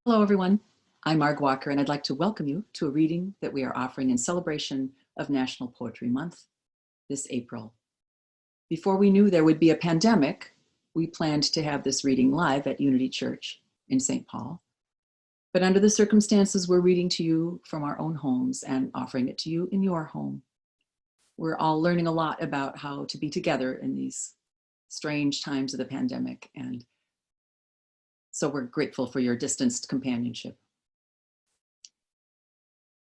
Hello, everyone. I'm Marg Walker, and I'd like to welcome you to a reading that we are offering in celebration of National Poetry Month this April. Before we knew there would be a pandemic, we planned to have this reading live at Unity Church in St. Paul. But under the circumstances, we're reading to you from our own homes and offering it to you in your home. We're all learning a lot about how to be together in these strange times of the pandemic, and so we're grateful for your distanced companionship.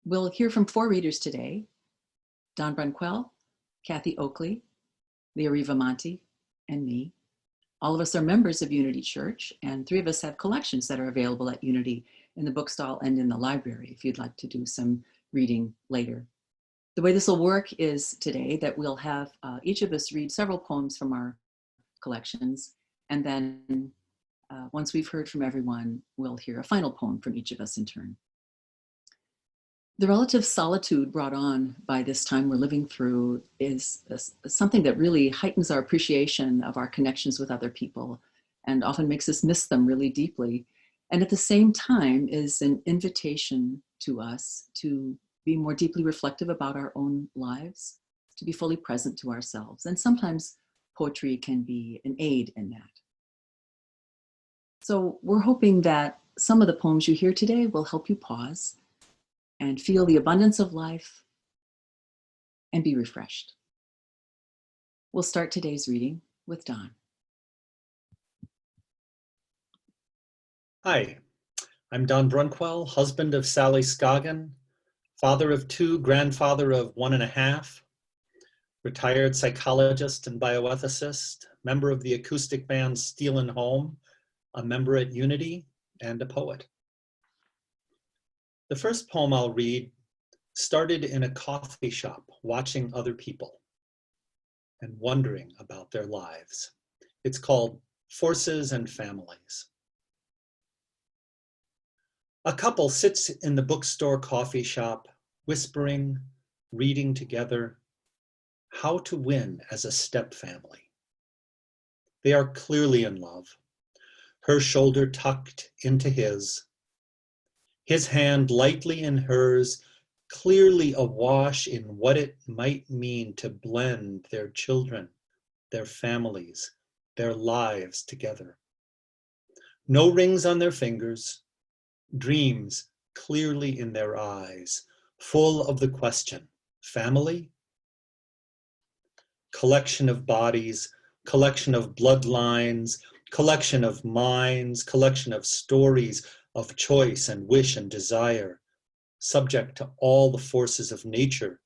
We'll hear from 4 readers today: Don Brunnquell, Cathy Oakley, Lia Rivamonte, and me. All of us are members of Unity Church, and 3 of us have collections that are available at Unity in the bookstall and in the library if you'd like to do some reading later. The way this will work is today that we'll have each of us read several poems from our collections, and then once we've heard from everyone, we'll hear a final poem from each of us in turn. The relative solitude brought on by this time we're living through is something that really heightens our appreciation of our connections with other people and often makes us miss them really deeply. And at the same time is an invitation to us to be more deeply reflective about our own lives, to be fully present to ourselves. And sometimes poetry can be an aid in that. So we're hoping that some of the poems you hear today will help you pause and feel the abundance of life and be refreshed. We'll start today's reading with Don. Hi, I'm Don Brunnquell, husband of Sally Scoggin, father of 2, grandfather of 1.5, retired psychologist and bioethicist, member of the acoustic band Steel and Home, a member at Unity, and a poet. The first poem I'll read started in a coffee shop watching other people and wondering about their lives. It's called Forces and Families. A couple sits in the bookstore coffee shop, whispering, reading together, How to Win as a Step Family. They are clearly in love, her shoulder tucked into his hand lightly in hers, clearly awash in what it might mean to blend their children, their families, their lives together. No rings on their fingers, dreams clearly in their eyes, full of the question, family? Collection of bodies, collection of bloodlines, collection of minds, collection of stories of choice and wish and desire, subject to all the forces of nature,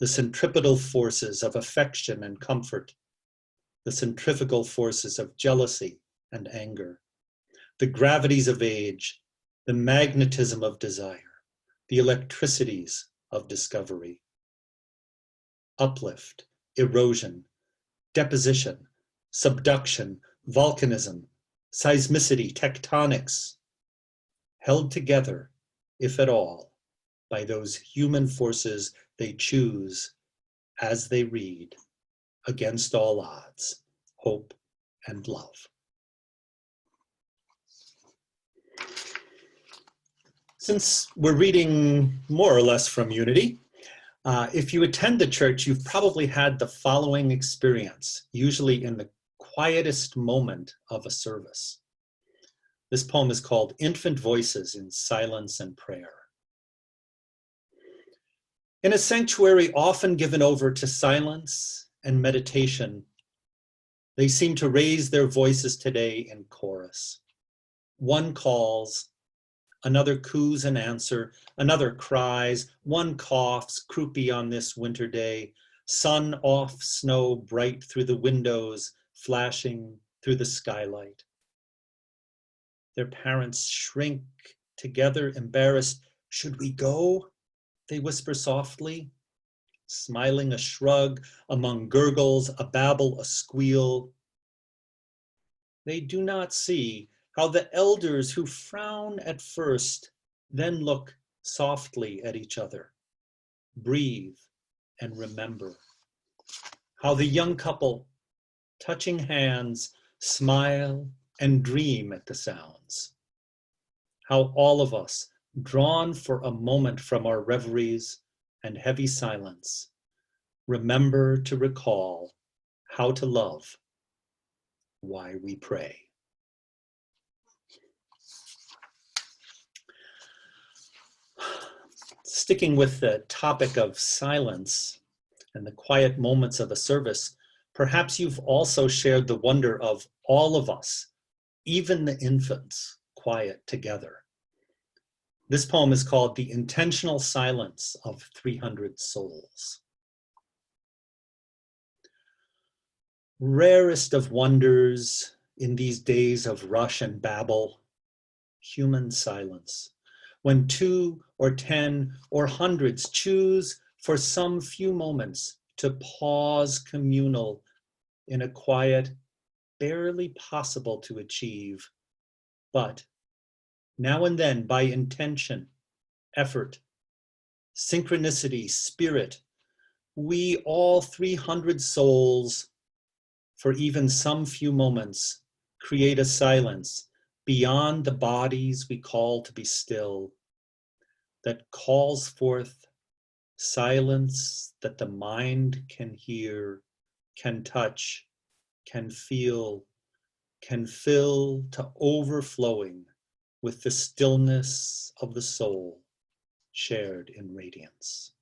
the centripetal forces of affection and comfort, the centrifugal forces of jealousy and anger, the gravities of age, the magnetism of desire, the electricities of discovery. Uplift, erosion, deposition, subduction, volcanism, seismicity, tectonics, held together, if at all, by those human forces they choose as they read, against all odds, hope and love. Since we're reading more or less from Unity, if you attend the church, you've probably had the following experience, usually in the quietest moment of a service. This poem is called Infant Voices in Silence and Prayer. In a sanctuary often given over to silence and meditation, they seem to raise their voices today in chorus. One calls, another coos an answer, another cries, one coughs, croupy on this winter day, sun off, snow bright through the windows, flashing through the skylight. Their parents shrink together, embarrassed. Should we go? They whisper softly, smiling a shrug among gurgles, a babble, a squeal. They do not see how the elders who frown at first then look softly at each other, breathe and remember. How the young couple, touching hands, smile and dream at the sounds. how all of us, drawn for a moment from our reveries and heavy silence, remember to recall how to love while we pray. Sticking with the topic of silence and the quiet moments of a service, perhaps you've also shared the wonder of all of us, even the infants, quiet together. This poem is called The Intentional Silence of 300 Souls. Rarest of wonders in these days of rush and babble, human silence. When 2 or 10 or hundreds choose for some few moments to pause communal in a quiet barely possible to achieve, but now and then by intention, effort, synchronicity, spirit, we all 300 souls, for even some few moments, create a silence beyond the bodies we call to be still, that calls forth silence that the mind can hear, can touch, can feel, can fill to overflowing with the stillness of the soul shared in radiance.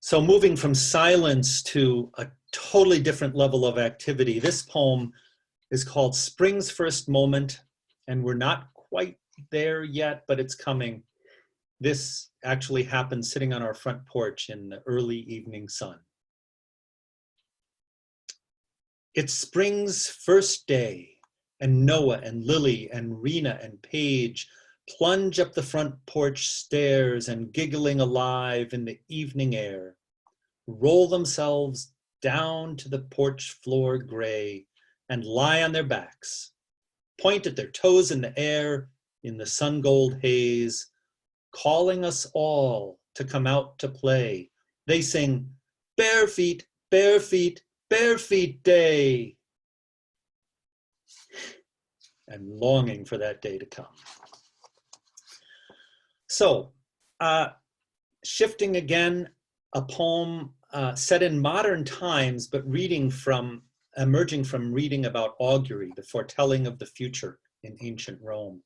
So moving from silence to a totally different level of activity, this poem is called Spring's First Moment, and we're not quite there yet, but it's coming. This actually happened sitting on our front porch in the early evening sun. It's spring's first day, and Noah and Lily and Rena and Paige plunge up the front porch stairs and, giggling alive in the evening air, roll themselves down to the porch floor gray and lie on their backs, point at their toes in the air in the sun gold haze, calling us all to come out to play. They sing, "Bare feet, bare feet, bare feet day," and longing for that day to come. So, shifting again, a poem set in modern times, but emerging from reading about augury, the foretelling of the future in ancient Rome.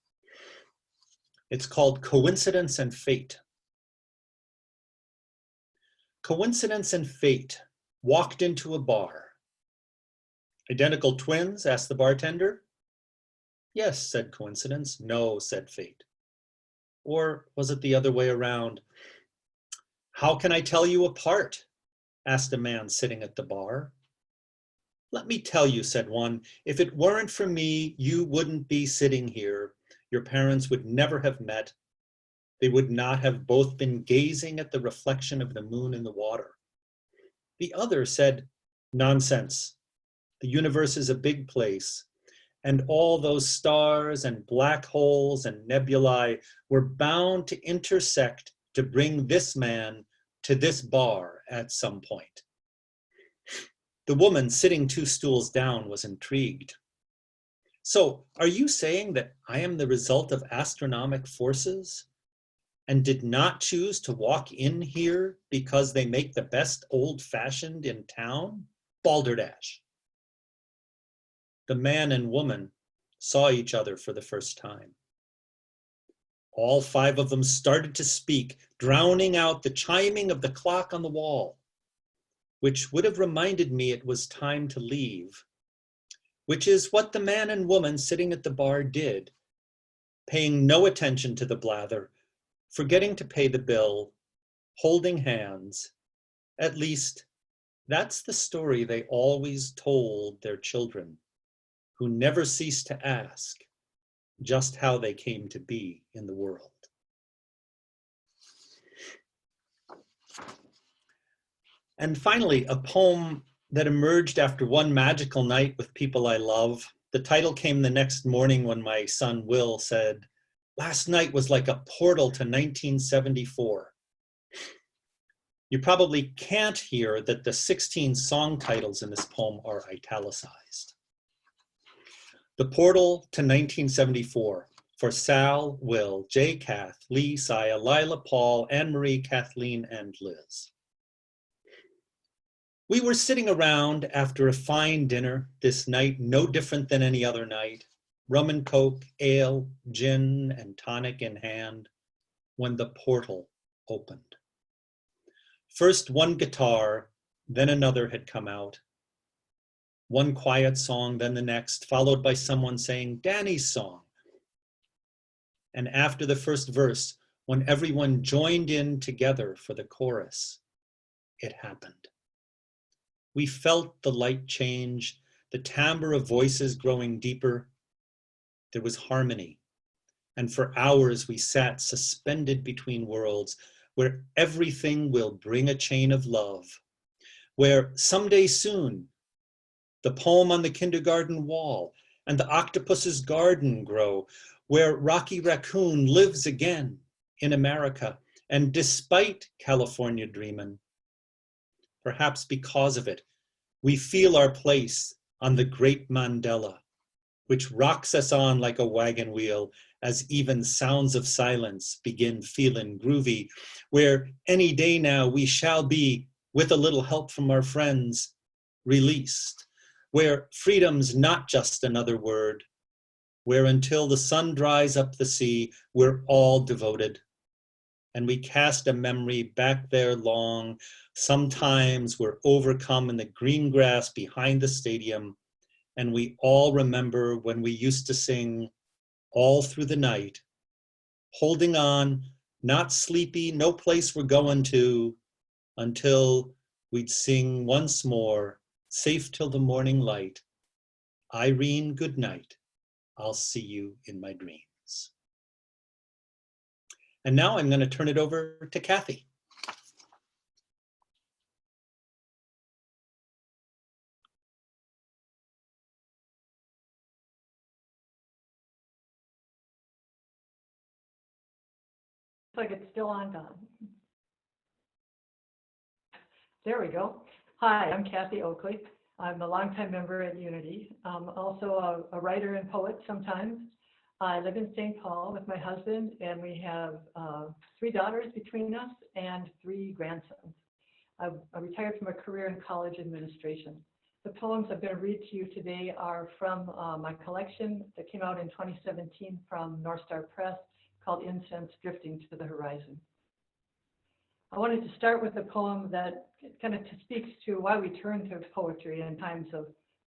It's called Coincidence and Fate. Coincidence and fate walked into a bar. Identical twins? Asked the bartender. Yes, said coincidence. No, said fate. Or was it the other way around? How can I tell you apart? Asked a man sitting at the bar. Let me tell you, said one, if it weren't for me, you wouldn't be sitting here. Your parents would never have met. They would not have both been gazing at the reflection of the moon in the water. The other said, nonsense. The universe is a big place, and all those stars and black holes and nebulae were bound to intersect to bring this man to this bar at some point. The woman sitting 2 stools down was intrigued. So, are you saying that I am the result of astronomic forces and did not choose to walk in here because they make the best old-fashioned in town? Balderdash. The man and woman saw each other for the first time. All 5 of them started to speak, drowning out the chiming of the clock on the wall, which would have reminded me it was time to leave, which is what the man and woman sitting at the bar did, paying no attention to the blather, forgetting to pay the bill, holding hands. At least, that's the story they always told their children, who never ceased to ask just how they came to be in the world. And finally, a poem that emerged after one magical night with people I love. The title came the next morning when my son Will said, "Last night was like a portal to 1974. You probably can't hear that the 16 song titles in this poem are italicized. The Portal to 1974 for Sal, Will, J. Kath, Lee, Saya, Lila, Paul, Anne-Marie, Kathleen, and Liz. We were sitting around after a fine dinner this night, no different than any other night, rum and coke, ale, gin, and tonic in hand, when the portal opened. First one guitar, then another had come out. One quiet song, then the next, followed by someone saying, Danny's song. And after the first verse, when everyone joined in together for the chorus, it happened. We felt the light change, the timbre of voices growing deeper. There was harmony. And for hours we sat suspended between worlds, where everything will bring a chain of love, where someday soon, the poem on the kindergarten wall and the octopus's garden grow, where Rocky Raccoon lives again in America. And despite California dreamin', perhaps because of it, we feel our place on the great Mandela, which rocks us on like a wagon wheel as even sounds of silence begin feeling groovy, where any day now we shall be, with a little help from our friends, released, where freedom's not just another word, where until the sun dries up the sea, we're all devoted. And we cast a memory back there long. Sometimes we're overcome in the green grass behind the stadium, and we all remember when we used to sing all through the night, holding on, not sleepy, no place we're going to, until we'd sing once more, safe till the morning light. Irene, good night. I'll see you in my dreams. And now I'm going to turn it over to Cathy. Looks like it's still on, Don. There we go. Hi, I'm Cathy Oakley. I'm a longtime member at Unity. Also a writer and poet sometimes. I live in St. Paul with my husband, and we have 3 daughters between us and 3 grandsons. I retired from a career in college administration. The poems I'm going to read to you today are from my collection that came out in 2017 from North Star Press, called Incense Drifting to the Horizon. I wanted to start with a poem that kind of speaks to why we turn to poetry in times of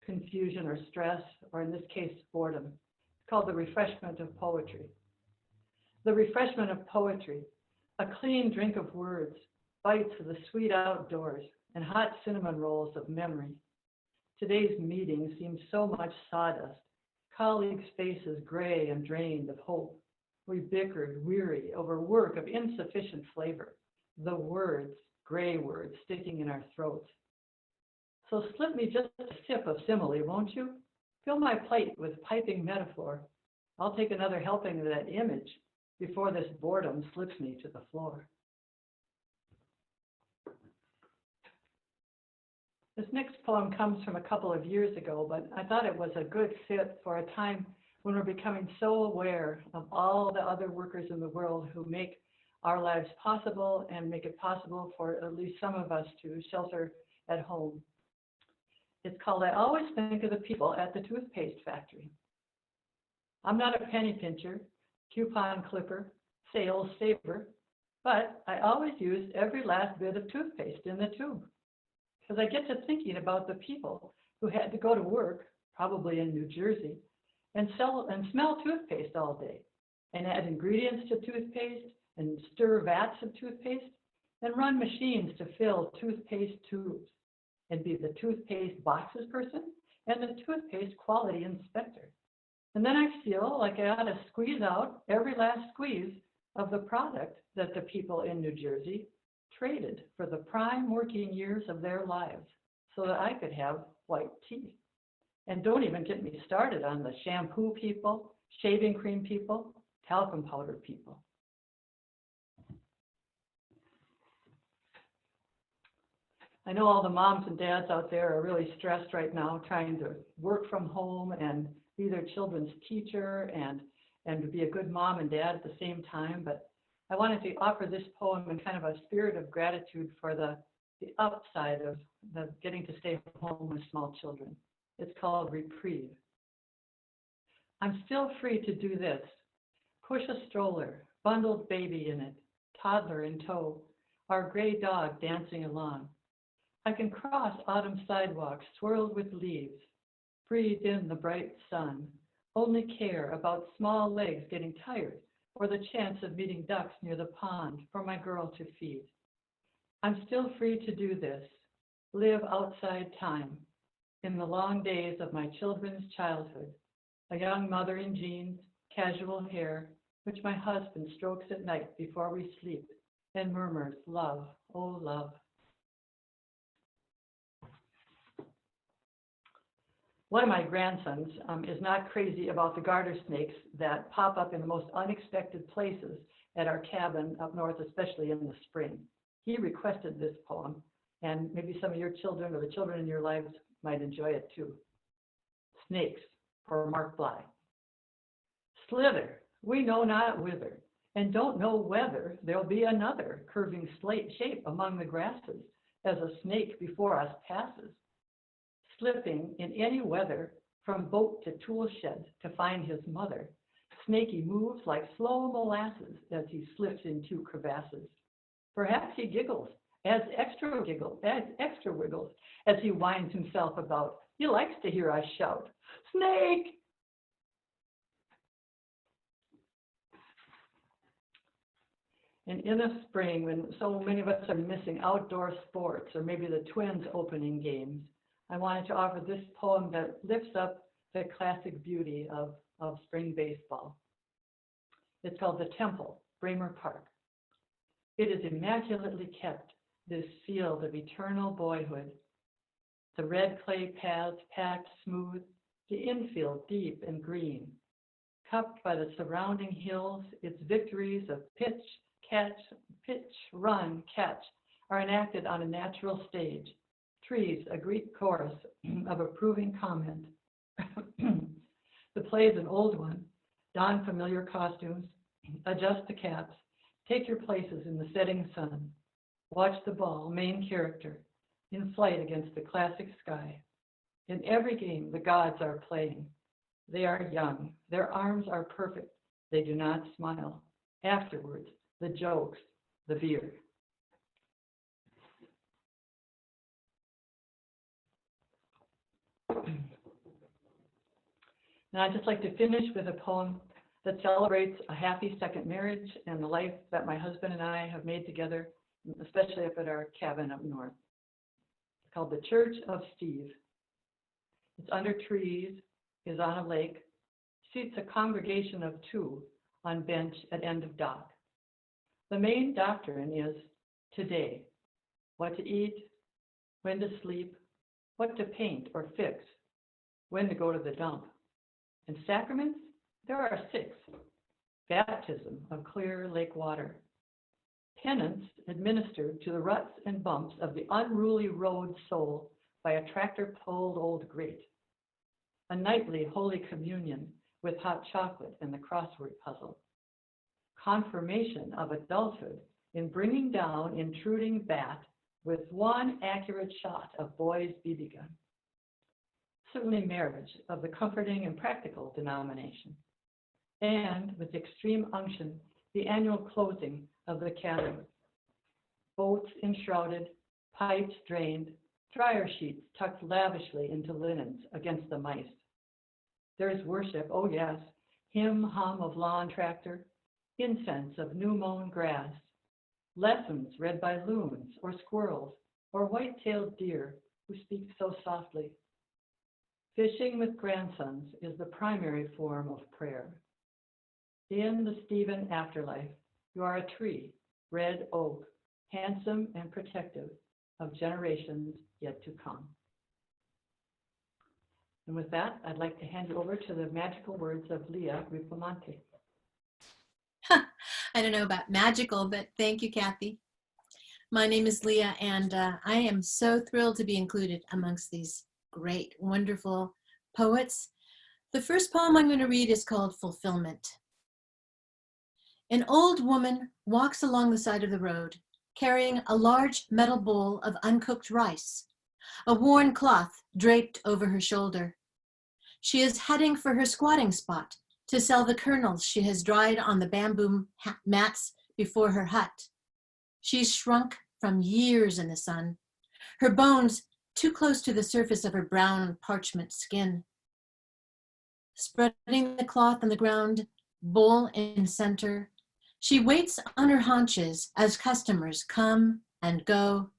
confusion or stress, or in this case, boredom. It's called The Refreshment of Poetry. The refreshment of poetry, a clean drink of words, bites of the sweet outdoors, and hot cinnamon rolls of memory. Today's meeting seems so much sawdust, colleagues' faces gray and drained of hope. We bickered, weary, over work of insufficient flavor, the words, gray words, sticking in our throats. So slip me just a sip of simile, won't you? Fill my plate with piping metaphor. I'll take another helping of that image before this boredom slips me to the floor. This next poem comes from a couple of years ago, but I thought it was a good fit for a time when we're becoming so aware of all the other workers in the world who make our lives possible and make it possible for at least some of us to shelter at home. It's called I Always Think of the People at the Toothpaste Factory. I'm not a penny pincher, coupon clipper, sales saver, but I always use every last bit of toothpaste in the tube, because I get to thinking about the people who had to go to work, probably in New Jersey, and smell toothpaste all day, and add ingredients to toothpaste, and stir vats of toothpaste, and run machines to fill toothpaste tubes, and be the toothpaste boxes person and the toothpaste quality inspector. And then I feel like I ought to squeeze out every last squeeze of the product that the people in New Jersey traded for the prime working years of their lives so that I could have white teeth. And don't even get me started on the shampoo people, shaving cream people, talcum powder people. I know all the moms and dads out there are really stressed right now, trying to work from home and be their children's teacher and to be a good mom and dad at the same time. But I wanted to offer this poem in kind of a spirit of gratitude for the upside of the getting to stay home with small children. It's called Reprieve. I'm still free to do this. Push a stroller, bundled baby in it, toddler in tow, our gray dog dancing along. I can cross autumn sidewalks swirled with leaves, breathe in the bright sun, only care about small legs getting tired or the chance of meeting ducks near the pond for my girl to feed. I'm still free to do this, live outside time, in the long days of my children's childhood, a young mother in jeans, casual hair, which my husband strokes at night before we sleep and murmurs, love, oh love. One of my grandsons is not crazy about the garter snakes that pop up in the most unexpected places at our cabin up north, especially in the spring. He requested this poem, and maybe some of your children or the children in your lives might enjoy it too. Snakes, for Mark Bly. Slither, we know not whither, and don't know whether there'll be another curving slate shape among the grasses as a snake before us passes. Slipping in any weather from boat to tool shed to find his mother, Snaky moves like slow molasses as he slips into crevasses. Perhaps he giggles, adds extra wiggles as he winds himself about. He likes to hear us shout, snake! And in the spring, when so many of us are missing outdoor sports or maybe the Twins opening games, I wanted to offer this poem that lifts up the classic beauty of spring baseball. It's called The Temple, Bramer Park. It is immaculately kept, this field of eternal boyhood. The red clay paths packed smooth, the infield deep and green. Cupped by the surrounding hills, its victories of pitch, run, catch are enacted on a natural stage. Trees, a Greek chorus of approving comment. The play is an old one. Don familiar costumes, adjust the caps, take your places in the setting sun. Watch the ball, main character, in flight against the classic sky. In every game, the gods are playing. They are young. Their arms are perfect. They do not smile. Afterwards, the jokes, the beer. And I'd just like to finish with a poem that celebrates a happy second marriage and the life that my husband and I have made together, especially up at our cabin up north. It's called The Church of Steve. It's under trees, is on a lake, seats a congregation of two on bench at end of dock. The main doctrine is today, what to eat, when to sleep, what to paint or fix, when to go to the dump. And sacraments, there are 6. Baptism of clear lake water. Penance administered to the ruts and bumps of the unruly road soul by a tractor-pulled old grate. A nightly Holy Communion with hot chocolate and the crossword puzzle. Confirmation of adulthood in bringing down intruding bat with one accurate shot of boy's BB gun. Certainly marriage of the comforting and practical denomination. And with extreme unction, the annual closing of the cabin. Boats enshrouded, pipes drained, dryer sheets tucked lavishly into linens against the mice. There's worship, oh yes, hymn hum of lawn tractor, incense of new mown grass, lessons read by loons or squirrels or white-tailed deer who speak so softly. Fishing with grandsons is the primary form of prayer. In the Stephen afterlife, you are a tree, red oak, handsome and protective of generations yet to come. And with that, I'd like to hand you over to the magical words of Lia Rivamonte. I don't know about magical, but thank you, Cathy. My name is Leah, and I am so thrilled to be included amongst these great, wonderful poets. The first poem I'm going to read is called Fulfillment. An old woman walks along the side of the road, carrying a large metal bowl of uncooked rice, a worn cloth draped over her shoulder. She is heading for her squatting spot to sell the kernels she has dried on the bamboo mats before her hut. She's shrunk from years in the sun, her bones too close to the surface of her brown parchment skin. Spreading the cloth on the ground, bowl in center, she waits on her haunches as customers come and go.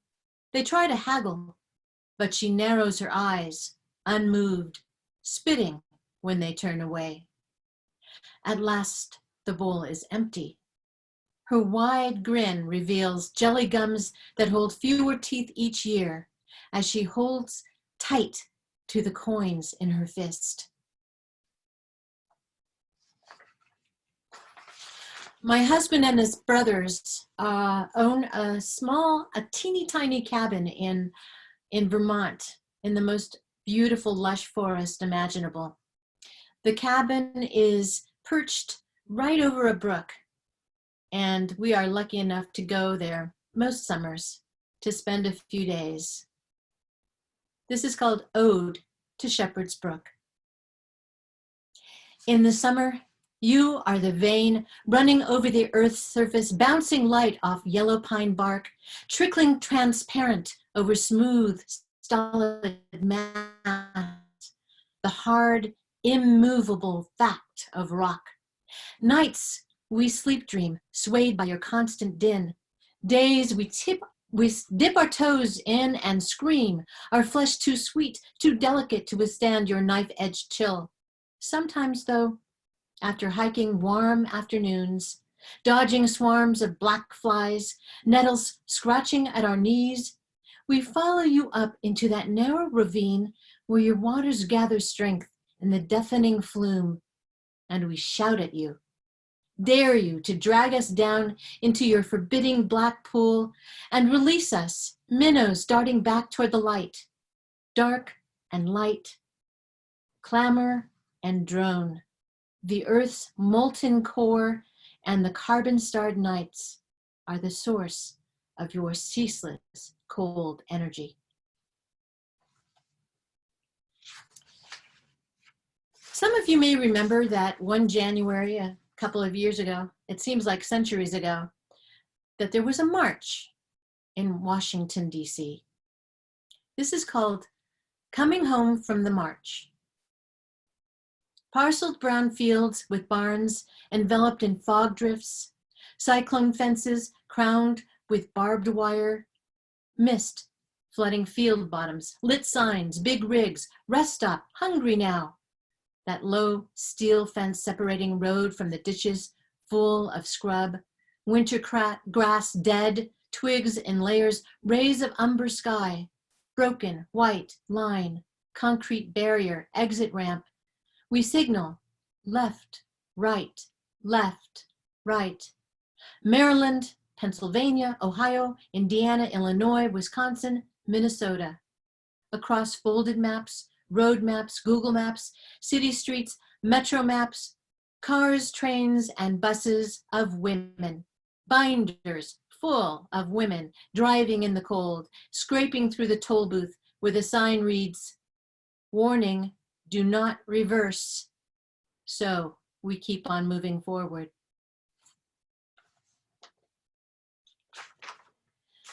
They try to haggle, but she narrows her eyes, unmoved, spitting when they turn away. At last, the bowl is empty. Her wide grin reveals jelly gums that hold fewer teeth each year as she holds tight to the coins in her fist. My husband and his brothers own a teeny tiny cabin in Vermont, in the most beautiful lush forest imaginable. The cabin is perched right over a brook, and we are lucky enough to go there most summers to spend a few days. This is called Ode to Shepherd's Brook. In the summer, you are the vein running over the earth's surface, bouncing light off yellow pine bark, trickling transparent over smooth, stolid mass, the hard, immovable fact of rock. Nights we sleep dream, swayed by your constant din. Days we dip our toes in and scream, our flesh too sweet, too delicate to withstand your knife-edged chill. Sometimes, though, after hiking warm afternoons, dodging swarms of black flies, nettles scratching at our knees, we follow you up into that narrow ravine where your waters gather strength in the deafening flume, and we shout at you, dare you to drag us down into your forbidding black pool and release us, minnows darting back toward the light, dark and light, clamor and drone. The earth's molten core and the carbon-starred nights are the source of your ceaseless cold energy. Some of you may remember that one January, a couple of years ago, it seems like centuries ago, that there was a march in Washington, D.C. This is called Coming Home from the March. Parceled brown fields with barns enveloped in fog drifts, cyclone fences crowned with barbed wire, mist flooding field bottoms, lit signs, big rigs, rest stop, hungry now. That low steel fence separating road from the ditches full of scrub, winter grass dead, twigs in layers, rays of umber sky, broken white line, concrete barrier, exit ramp. We signal left, right, left, right. Maryland, Pennsylvania, Ohio, Indiana, Illinois, Wisconsin, Minnesota. Across folded maps, road maps, Google Maps, city streets, metro maps, cars, trains, and buses of women. Binders full of women driving in the cold, scraping through the toll booth where the sign reads, warning, do not reverse. So we keep on moving forward.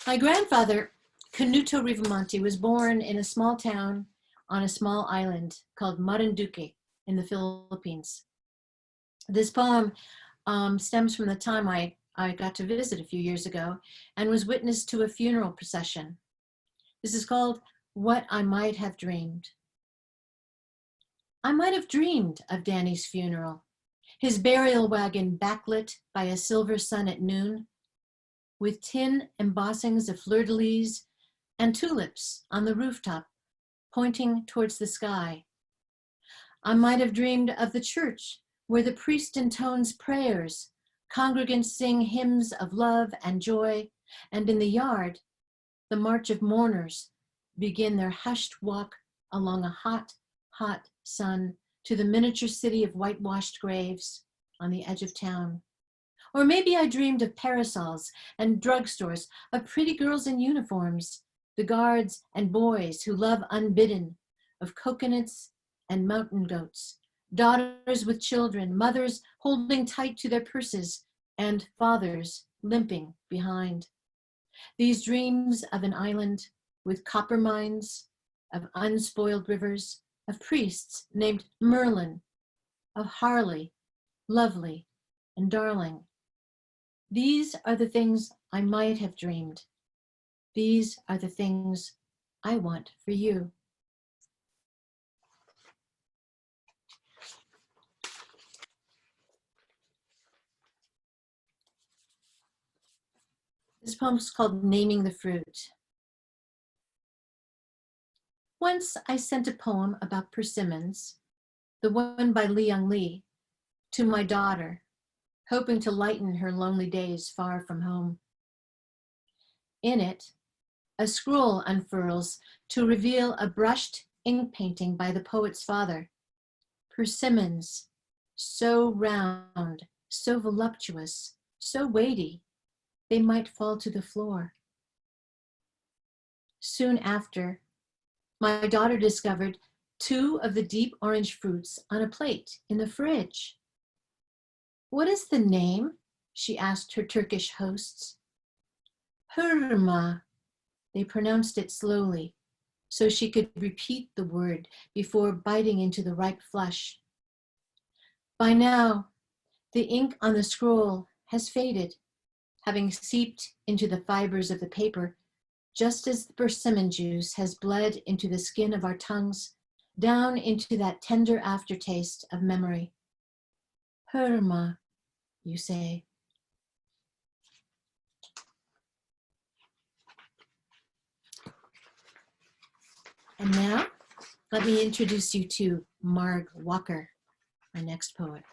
My grandfather, Canuto Rivamonte, was born in a small town on a small island called Marinduque in the Philippines. This poem stems from the time I got to visit a few years ago and was witness to a funeral procession. This is called What I Might Have Dreamed. I might have dreamed of Danny's funeral, his burial wagon backlit by a silver sun at noon, with tin embossings of fleur-de-lis and tulips on the rooftop, pointing towards the sky. I might have dreamed of the church where the priest intones prayers, congregants sing hymns of love and joy, and in the yard, the march of mourners begin their hushed walk along a hot, hot sun to the miniature city of whitewashed graves on the edge of town. Or maybe I dreamed of parasols and drugstores, of pretty girls in uniforms, the guards and boys who love unbidden, of coconuts and mountain goats, daughters with children, mothers holding tight to their purses, and fathers limping behind. These dreams of an island with copper mines, of unspoiled rivers, of priests named Merlin, of Harley, Lovely, and Darling. These are the things I might have dreamed. These are the things I want for you. This poem is called Naming the Fruit. Once I sent a poem about persimmons, the one by Li Li, to my daughter, hoping to lighten her lonely days far from home. In it, a scroll unfurls to reveal a brushed ink painting by the poet's father. Persimmons, so round, so voluptuous, so weighty, they might fall to the floor. Soon after, my daughter discovered 2 of the deep orange fruits on a plate in the fridge. "What is the name?" she asked her Turkish hosts. "Hurma," they pronounced it slowly, so she could repeat the word before biting into the ripe flesh. By now, the ink on the scroll has faded, having seeped into the fibers of the paper, just as the persimmon juice has bled into the skin of our tongues, down into that tender aftertaste of memory. Hurma, you say. And now, let me introduce you to Marg Walker, our next poet.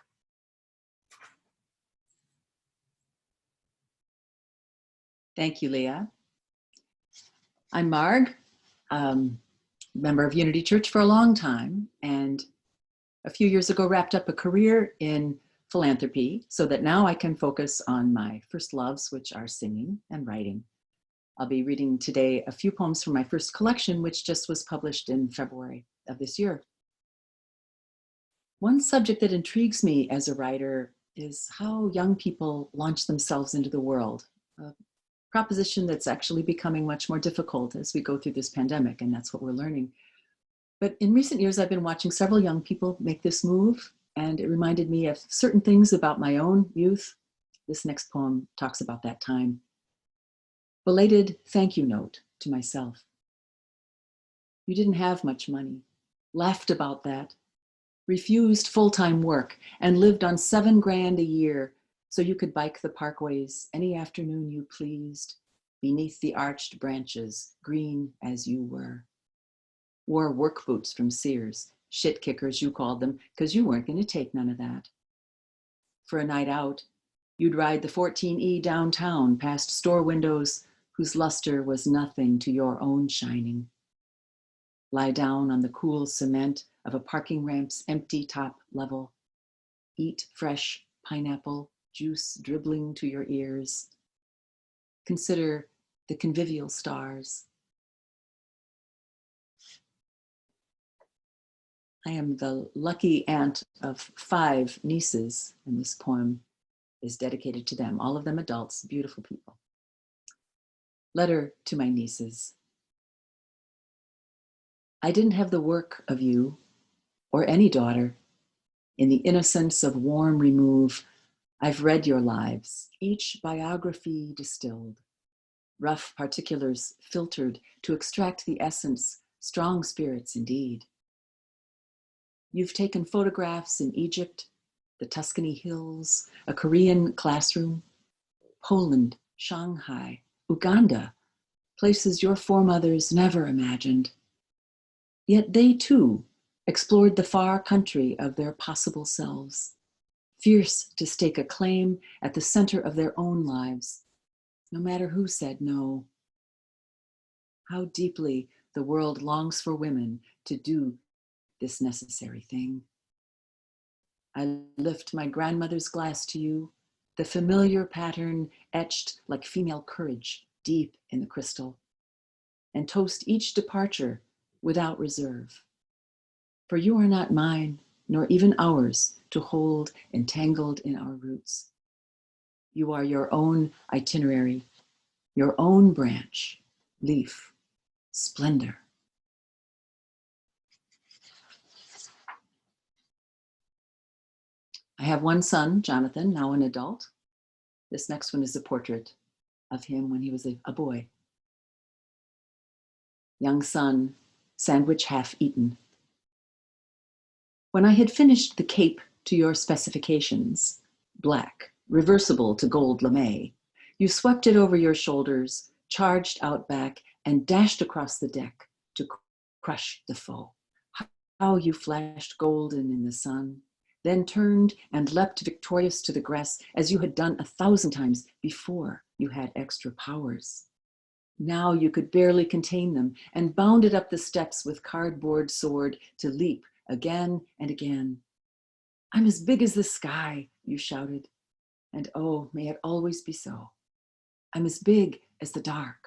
Thank you, Leah. I'm Marg, member of Unity Church for a long time, and a few years ago wrapped up a career in philanthropy so that now I can focus on my first loves, which are singing and writing. I'll be reading today a few poems from my first collection, which just was published in February of this year. One subject that intrigues me as a writer is how young people launch themselves into the world, a proposition that's actually becoming much more difficult as we go through this pandemic, and that's what we're learning. But in recent years, I've been watching several young people make this move, and it reminded me of certain things about my own youth. This next poem talks about that time. Belated thank you note to myself. You didn't have much money, laughed about that, refused full-time work, and lived on $7 grand a year so you could bike the parkways any afternoon you pleased, beneath the arched branches, green as you were. Wore work boots from Sears, shit kickers you called them, because you weren't going to take none of that. For a night out, you'd ride the 14E downtown past store windows whose luster was nothing to your own shining. Lie down on the cool cement of a parking ramp's empty top level. Eat fresh pineapple juice dribbling to your ears. Consider the convivial stars. I am the lucky aunt of 5 nieces, and this poem is dedicated to them, all of them adults, beautiful people. Letter to my nieces. I didn't have the work of you, or any daughter. In the innocence of warm remove, I've read your lives, each biography distilled, rough particulars filtered to extract the essence, strong spirits indeed. You've taken photographs in Egypt, the Tuscany Hills, a Korean classroom, Poland, Shanghai, Uganda, places your foremothers never imagined. Yet they too explored the far country of their possible selves, fierce to stake a claim at the center of their own lives, no matter who said no. How deeply the world longs for women to do this necessary thing. I lift my grandmother's glass to you, the familiar pattern etched like female courage deep in the crystal, and toast each departure without reserve. For you are not mine, nor even ours, to hold entangled in our roots. You are your own itinerary, your own branch, leaf, splendor. I have one son, Jonathan, now an adult. This next one is a portrait of him when he was a boy. Young son, sandwich half eaten. When I had finished the cape to your specifications, black, reversible to gold lame, you swept it over your shoulders, charged out back, and dashed across the deck to crush the foe. How you flashed golden in the sun, then turned and leapt victorious to the grass as you had done 1,000 times before you had extra powers. Now you could barely contain them and bounded up the steps with cardboard sword to leap again and again. I'm as big as the sky, you shouted, and oh, may it always be so. I'm as big as the dark.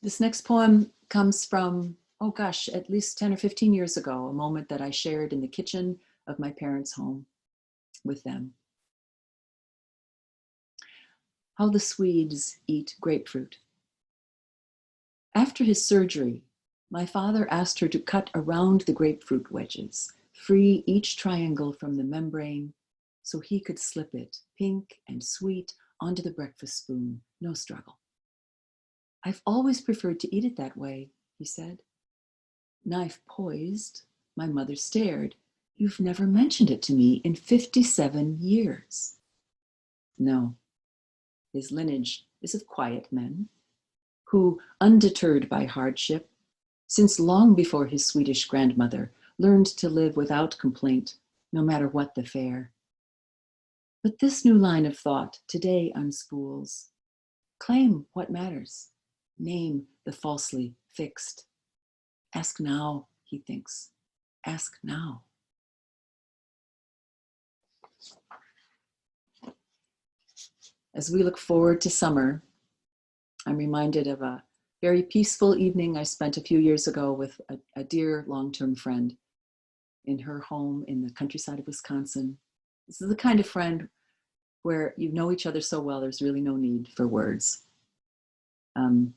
This next poem comes from, oh gosh, at least 10 or 15 years ago, a moment that I shared in the kitchen of my parents' home with them. How the Swedes eat grapefruit. After his surgery, my father asked her to cut around the grapefruit wedges, free each triangle from the membrane so he could slip it, pink and sweet, onto the breakfast spoon, no struggle. I've always preferred to eat it that way, he said. Knife poised, my mother stared. You've never mentioned it to me in 57 years. No, his lineage is of quiet men who, undeterred by hardship, since long before his Swedish grandmother, learned to live without complaint, no matter what the fare. But this new line of thought today unspools. Claim what matters. Name the falsely fixed. Ask now, he thinks. Ask now. As we look forward to summer, I'm reminded of a very peaceful evening I spent a few years ago with a dear long-term friend in her home in the countryside of Wisconsin. This is the kind of friend where you know each other so well, there's really no need for words. The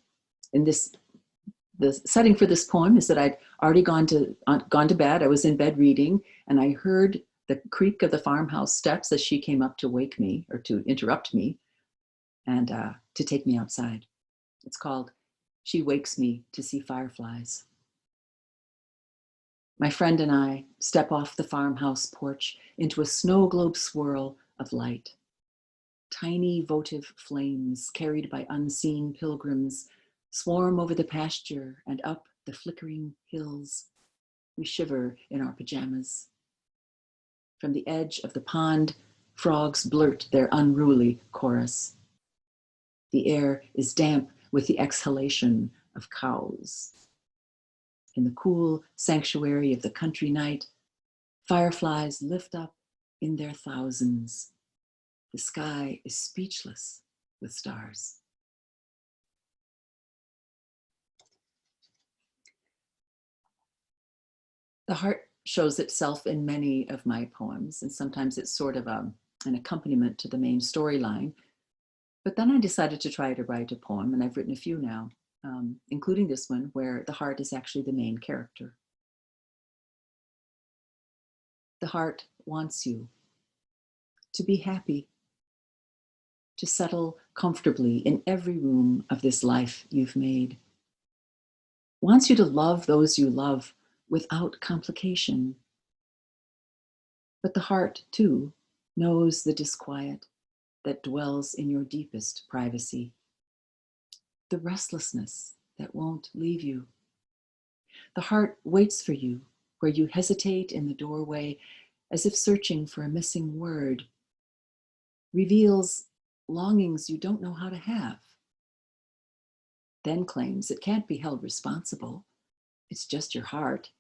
setting for this poem is that I'd already gone to bed. I was in bed reading, and I heard the creak of the farmhouse steps as she came up to wake me, or to interrupt me, and to take me outside. It's called She Wakes Me to See Fireflies. My friend and I step off the farmhouse porch into a snow globe swirl of light. Tiny votive flames carried by unseen pilgrims swarm over the pasture and up the flickering hills. We shiver in our pajamas. From the edge of the pond, frogs blurt their unruly chorus. The air is damp with the exhalation of cows. In the cool sanctuary of the country night, fireflies lift up in their thousands. The sky is speechless with stars. The heart shows itself in many of my poems, and sometimes it's sort of an accompaniment to the main storyline. But then I decided to try to write a poem, and I've written a few now, including this one, where the heart is actually the main character. The heart wants you to be happy, to settle comfortably in every room of this life you've made. Wants you to love those you love without complication. But the heart, too, knows the disquiet that dwells in your deepest privacy, the restlessness that won't leave you. The heart waits for you where you hesitate in the doorway as if searching for a missing word, reveals longings you don't know how to have, then claims it can't be held responsible It's just your heart.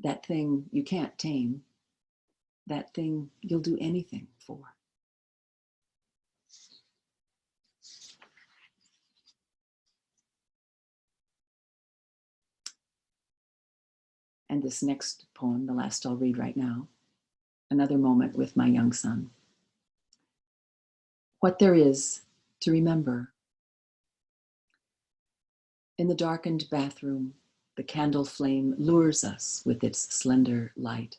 That thing you can't tame. That thing you'll do anything for. And this next poem, the last I'll read right now, another moment with my young son. What there is to remember. In the darkened bathroom, the candle flame lures us with its slender light.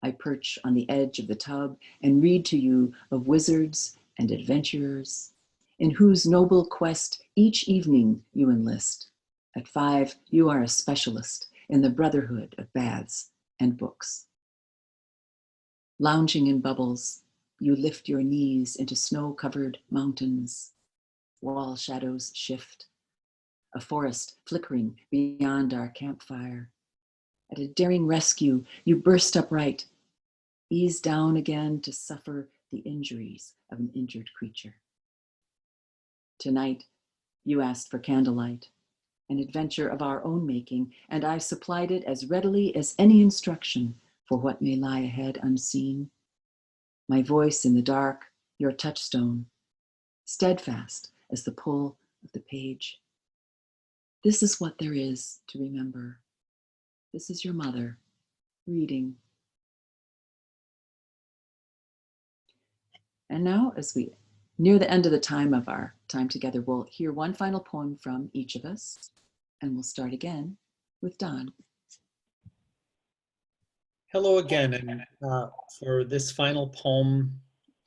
I perch on the edge of the tub and read to you of wizards and adventurers, in whose noble quest each evening you enlist. At 5, you are a specialist in the brotherhood of baths and books. Lounging in bubbles, you lift your knees into snow-covered mountains. Wall shadows shift. A forest flickering beyond our campfire. At a daring rescue, you burst upright, ease down again to suffer the injuries of an injured creature. Tonight, you asked for candlelight, an adventure of our own making, and I supplied it as readily as any instruction for what may lie ahead unseen. My voice in the dark, your touchstone, steadfast as the pull of the page. This is what there is to remember. This is your mother reading. And now, as we near the end of the time of our time together, we'll hear one final poem from each of us, and we'll start again with Don. Hello again, and for this final poem,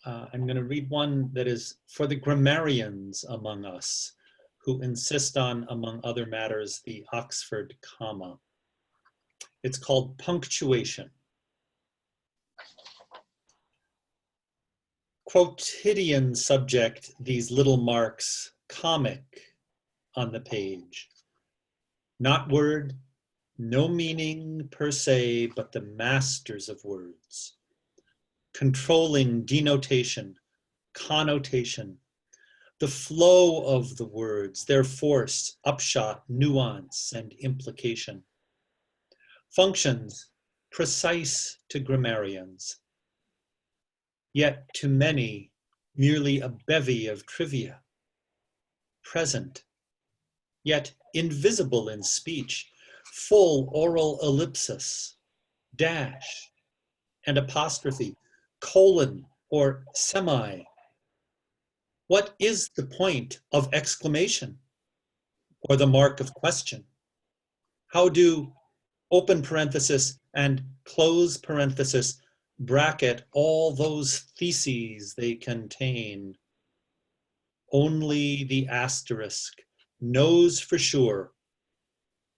I'm going to read one that is for the grammarians among us who insist on, among other matters, the Oxford comma. It's called Punctuation. Quotidian subject, these little marks, comic on the page. Not word, no meaning per se, but the masters of words. Controlling denotation, connotation, the flow of the words, their force, upshot, nuance, and implication. Functions precise to grammarians, yet to many merely a bevy of trivia. Present, yet invisible in speech, full oral ellipsis, dash, and apostrophe, colon, or semi. What is the point of exclamation or the mark of question? How do open parenthesis and close parenthesis bracket all those theses they contain? Only the asterisk knows for sure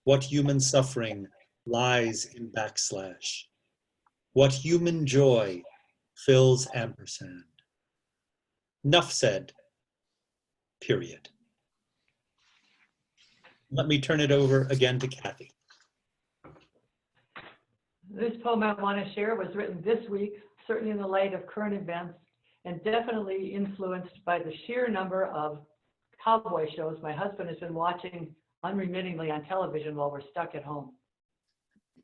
what human suffering lies in backslash, what human joy fills ampersand. Enough said, period. Let me turn it over again to Cathy. This poem I want to share was written this week, certainly in the light of current events, and definitely influenced by the sheer number of cowboy shows my husband has been watching unremittingly on television while we're stuck at home.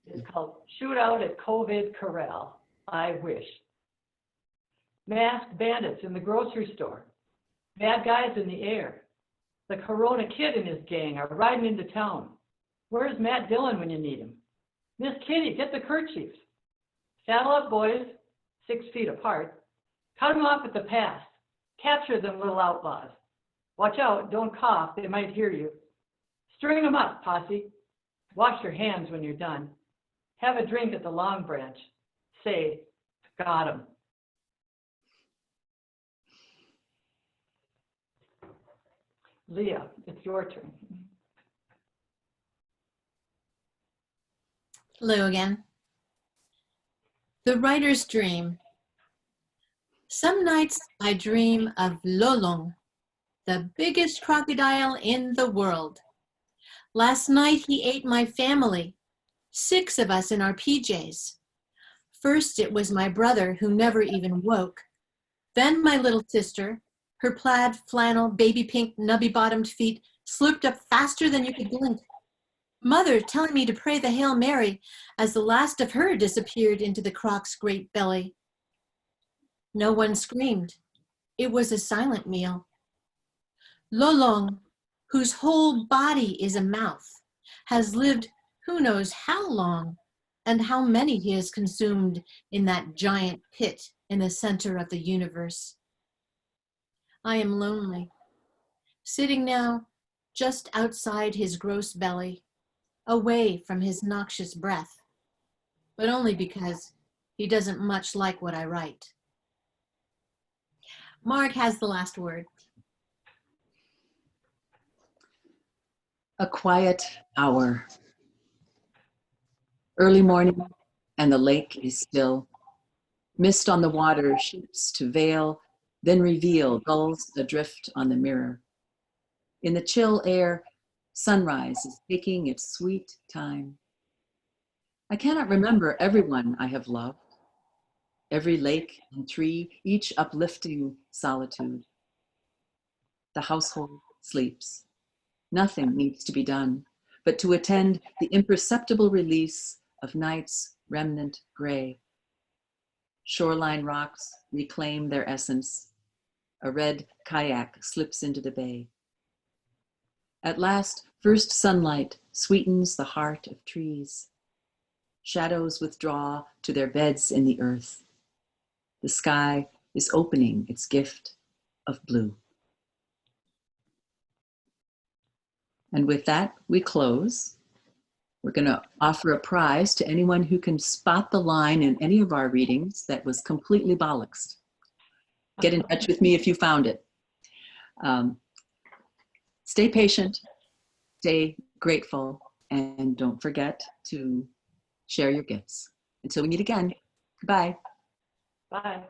It's called Shootout at COVID Corral. I wish. Masked bandits in the grocery store. Bad guys in the air. The Corona Kid and his gang are riding into town. Where's Matt Dillon when you need him? Miss Kitty, get the kerchiefs. Saddle up, boys, 6 feet apart. Cut them off at the pass. Capture them little outlaws. Watch out, don't cough, they might hear you. String them up, posse. Wash your hands when you're done. Have a drink at the Long Branch. Say, got 'em. Leah, it's your turn. Hello again. The writer's dream. Some nights I dream of Lolong, the biggest crocodile in the world. Last night he ate my family, 6 of us in our PJs. First it was my brother who never even woke. Then my little sister, her plaid flannel, baby pink, nubby-bottomed feet slurped up faster than you could blink. Mother telling me to pray the Hail Mary as the last of her disappeared into the croc's great belly. No one screamed. It was a silent meal. Lolong, whose whole body is a mouth, has lived who knows how long, and how many he has consumed in that giant pit in the center of the universe. I am lonely, sitting now just outside his gross belly, away from his noxious breath, but only because he doesn't much like what I write. Marg has the last word. A quiet hour. Early morning, and the lake is still. Mist on the water shoots to veil, then reveal gulls adrift on the mirror. In the chill air, sunrise is taking its sweet time. I cannot remember everyone I have loved, every lake and tree, each uplifting solitude. The household sleeps. Nothing needs to be done but to attend the imperceptible release of night's remnant gray. Shoreline rocks reclaim their essence. A red kayak slips into the bay. At last, first sunlight sweetens the heart of trees. Shadows withdraw to their beds in the earth. The sky is opening its gift of blue. And with that, we close. We're going to offer a prize to anyone who can spot the line in any of our readings that was completely bollocksed. Get in touch with me if you found it. Stay patient, stay grateful, and don't forget to share your gifts. Until we meet again, goodbye. Bye.